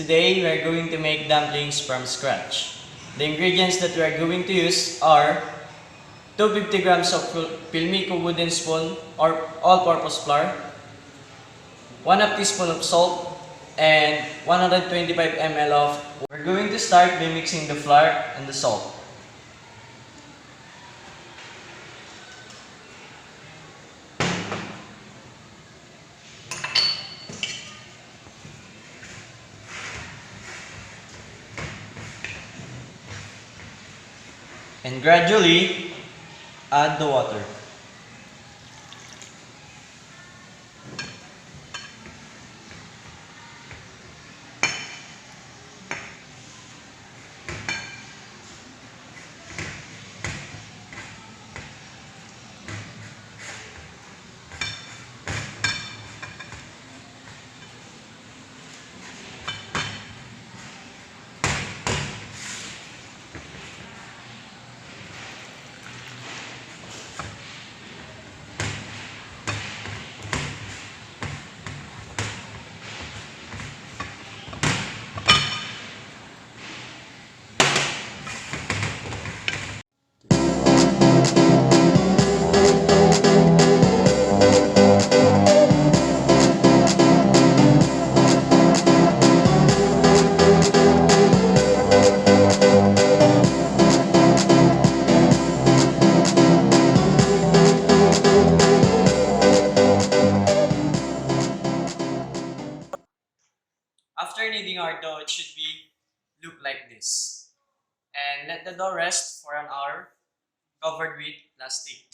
today we are going to make dumplings from scratch. The ingredients that we are going to use are 250 grams of Pilmico wooden spoon or all-purpose flour, 1/2 teaspoon of salt, and 125 ml of water. We're going to start by mixing the flour and the salt. And gradually add the water. After kneading our dough, it should be look like this. And let the dough rest for an hour covered with plastic.